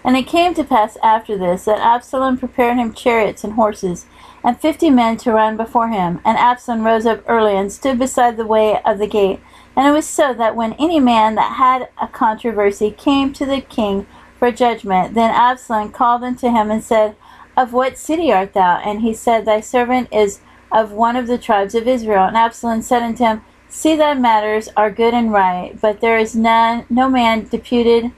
And it came to pass after this, that Absalom prepared him chariots and horses, and 50 men to run before him. And Absalom rose up early, and stood beside the way of the gate. And it was so, that when any man that had a controversy came to the king for judgment, then Absalom called unto him, and said, Of what city art thou? And he said, Thy servant is of one of the tribes of Israel. And Absalom said unto him, See, thy matters are good and right, but there is no man deputed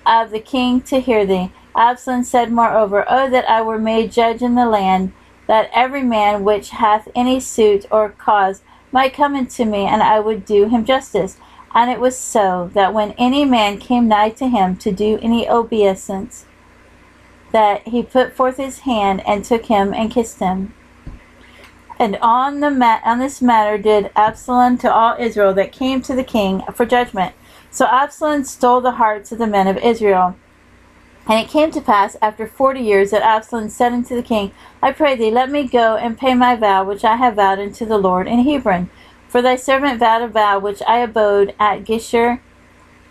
of the king to hear thee. Absalom said moreover, Oh, that I were made judge in the land, that every man which hath any suit or cause might come unto me, and I would do him justice. And it was so, that when any man came nigh to him to do any obeisance, that he put forth his hand, and took him, and kissed him. And on this matter did Absalom to all Israel that came to the king for judgment. So Absalom stole the hearts of the men of Israel. And it came to pass after 40 years that Absalom said unto the king, I pray thee, let me go and pay my vow which I have vowed unto the Lord in Hebron. For thy servant vowed a vow which I abode at Geshur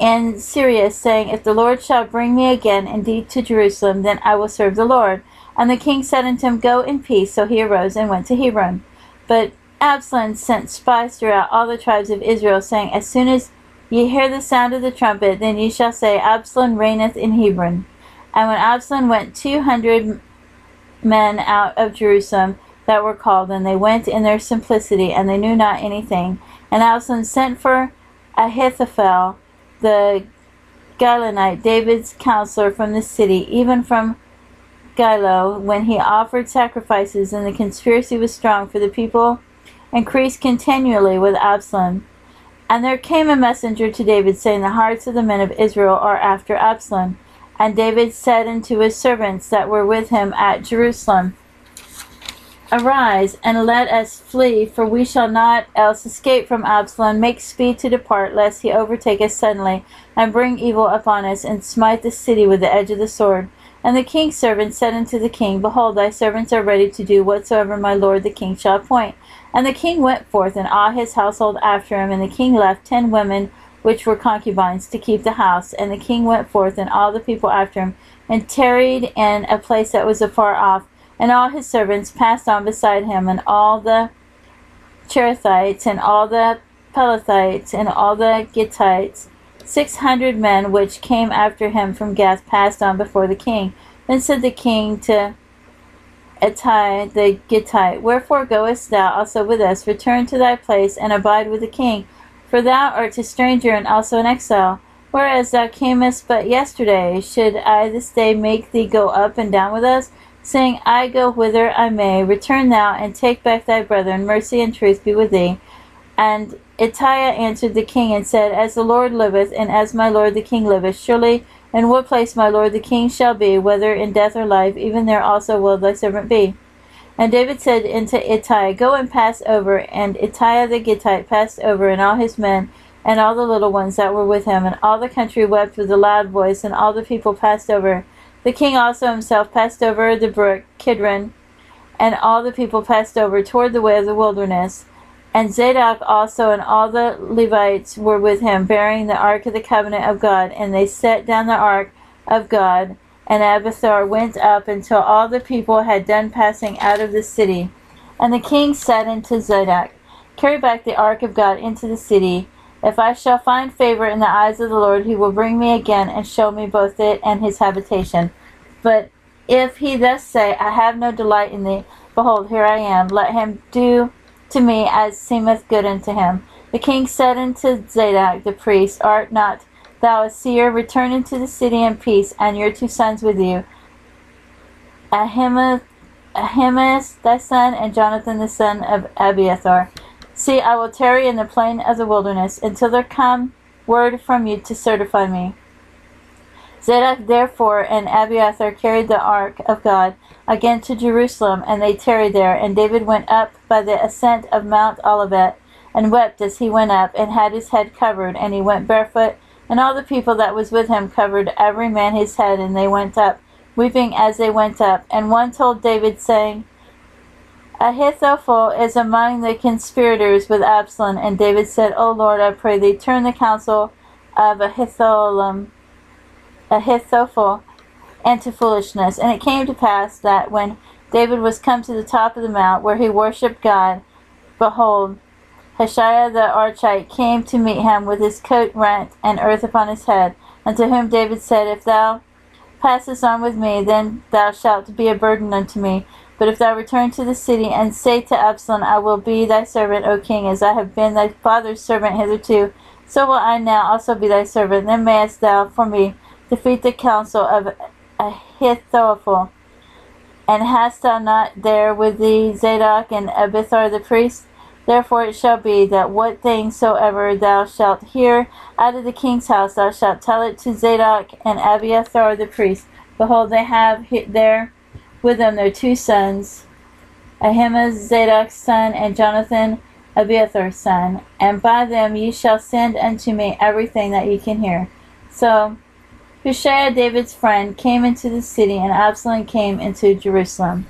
in Syria, saying, If the Lord shall bring me again indeed to Jerusalem, then I will serve the Lord. And the king said unto him, Go in peace. So he arose and went to Hebron. But Absalom sent spies throughout all the tribes of Israel, saying, As soon as ye hear the sound of the trumpet, then ye shall say, Absalom reigneth in Hebron. And when Absalom went 200 men out of Jerusalem that were called, and they went in their simplicity, and they knew not anything. And Absalom sent for Ahithophel, the Gilonite, David's counselor from the city, even from Gilo, when he offered sacrifices, and the conspiracy was strong, for the people increased continually with Absalom. And there came a messenger to David, saying, The hearts of the men of Israel are after Absalom. And David said unto his servants that were with him at Jerusalem, Arise, and let us flee, for we shall not else escape from Absalom. Make speed to depart, lest he overtake us suddenly, and bring evil upon us, and smite the city with the edge of the sword. And the king's servants said unto the king, Behold, thy servants are ready to do whatsoever my lord the king shall appoint. And the king went forth, and all his household after him. And the king left 10 women which were concubines to keep the house. And the king went forth, and all the people after him, and tarried in a place that was afar off. And all his servants passed on beside him, and all the Cherethites, and all the Pelethites, and all the Gittites. 600 men which came after him from Gath passed on before the king. Then said the king to Ittai the Gittite, Wherefore goest thou also with us? Return to thy place, and abide with the king. For thou art a stranger, and also an exile. Whereas thou camest but yesterday, should I this day make thee go up and down with us? Saying, I go whither I may. Return thou, and take back thy brethren. Mercy and truth be with thee. And Ittai answered the king, and said, As the Lord liveth, and as my lord the king liveth, surely in what place my lord the king shall be, whether in death or life, even there also will thy servant be. And David said unto Ittai, Go and pass over. And Ittai the Gittite passed over, and all his men, and all the little ones that were with him. And all the country wept with a loud voice, and all the people passed over. The king also himself passed over the brook Kidron, and all the people passed over toward the way of the wilderness. And Zadok also and all the Levites were with him, bearing the ark of the covenant of God. And they set down the ark of God, and Abiathar went up until all the people had done passing out of the city. And the king said unto Zadok, Carry back the ark of God into the city. If I shall find favor in the eyes of the Lord, he will bring me again, and show me both it and his habitation. But if he thus say, I have no delight in thee, behold, here I am, let him do to me as seemeth good unto him. The king said unto Zadok the priest, Art not thou a seer? Return into the city in peace, and your 2 sons with you, Ahimaaz thy son, and Jonathan the son of Abiathar. See, I will tarry in the plain of the wilderness, until there come word from you to certify me. Zadok therefore and Abiathar carried the ark of God again to Jerusalem, and they tarried there. And David went up by the ascent of Mount Olivet, and wept as he went up, and had his head covered, and he went barefoot. And all the people that was with him covered every man his head, and they went up, weeping as they went up. And one told David, saying, Ahithophel is among the conspirators with Absalom. And David said, O Lord, I pray thee, turn the counsel of Ahithophel and to foolishness. And it came to pass that when David was come to the top of the mount where he worshipped God, behold, Hushai the Archite came to meet him with his coat rent and earth upon his head, unto whom David said, If thou passest on with me, then thou shalt be a burden unto me. But if thou return to the city, and say to Absalom, I will be thy servant, O king, as I have been thy father's servant hitherto, so will I now also be thy servant. Then mayest thou for me defeat the counsel of Ahithophel. And hast thou not there with thee Zadok and Abiathar the priest? Therefore it shall be that what thing soever thou shalt hear out of the king's house, thou shalt tell it to Zadok and Abiathar the priest. Behold, they have there with them their two sons, Ahimaaz Zadok's son, and Jonathan Abiathar's son, and by them ye shall send unto me everything that ye can hear. So Hushai, David's friend, came into the city, and Absalom came into Jerusalem.